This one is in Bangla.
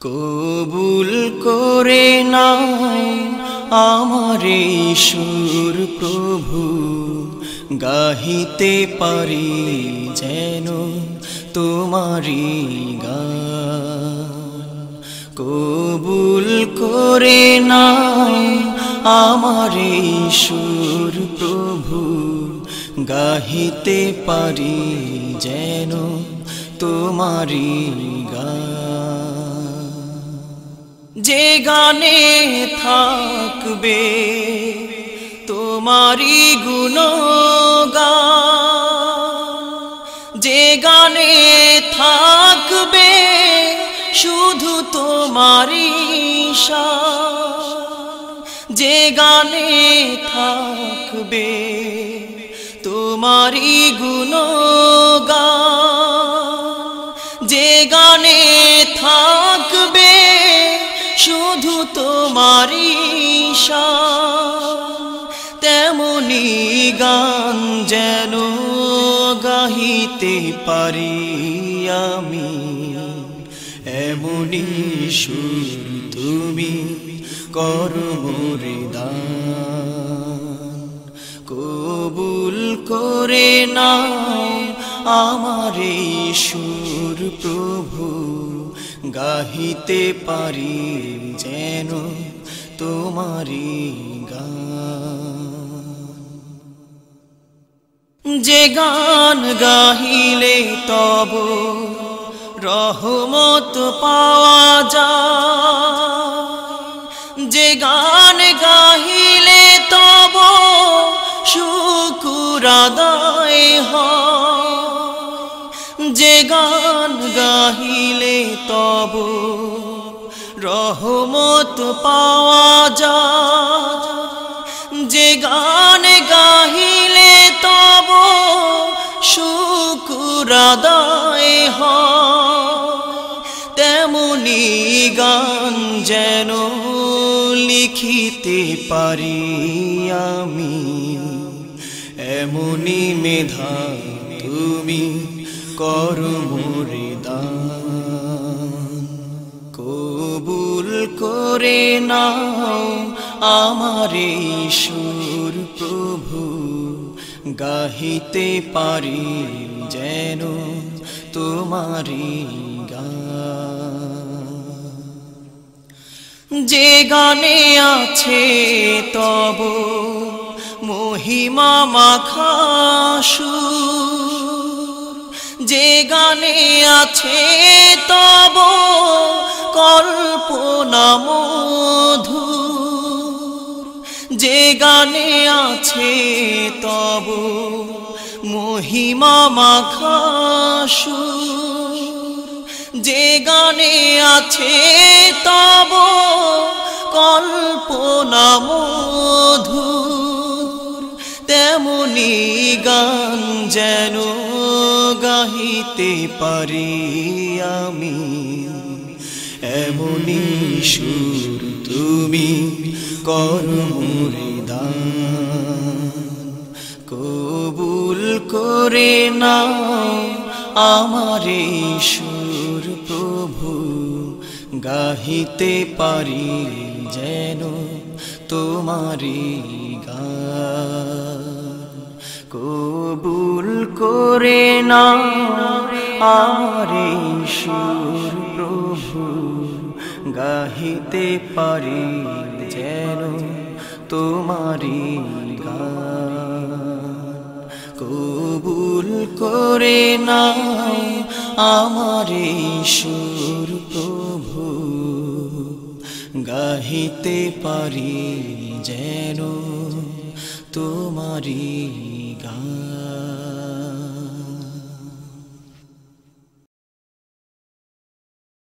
কবুল করে নাও আমারে সুর প্রভু, গাহিতে পারি যেন তোমারি গান। কবুল করে নাও আমারে সুর প্রভু, গাহিতে পারি যেন তোমারি গান। যে গানে থাকবে তোমারি গুণগান, যে গানে থাকবে শুধু তোমারি শান, যে গানে থাকবে তোমারি গুণগান, যে গানে থাকবে শুধু তোমারি শান, তেমনি গান যেন গাহিতে পারি আমি। এমনি সুর তুমি করো মোরে দান। কবুল করে নাও আমারে সুর প্রভু, গাহিতে পারি যেন তোমারি গান। যে গান গাহিলে তব রহমত পাওয়া যায়, যে গান গাহিলে তব শুকুর আদায় হয়, যে গান গাহিলে তব রহমত পাওয়া যায়, যে গান গাহিলে তব শুকুর আদায় হয়, তেমনি গান যেন লিখিতে পারি আমি। এমনি মেধা তুমি করো মোরে দান। কবুল করে নাও আমারে সুর প্রভু, গাহিতে পারি যেন তোমারি গান। যে গানে আছে তব মহিমা মাখা সুর, যে গানে আছে তব কল্পনা মধুর, যে গানে আছে তব মহিমা মাখা সুর, যে গানে আছে তব কল্পনা মধুর, তেমনি গান যেন গাহিতে পারি আমি। এমনি সুর তুমি করো মোরে দান। কবুল করে নাও আমারে সুর প্রভু, গাহিতে পারি যেন তোমারি গান। কবুল করে নাও আমারে সুর প্রভু, গাহিতে পারি যেন তোমারি গান। কবুল করে নাও আমারে সুর প্রভু, গাহিতে পারি যেন তোমারি গান।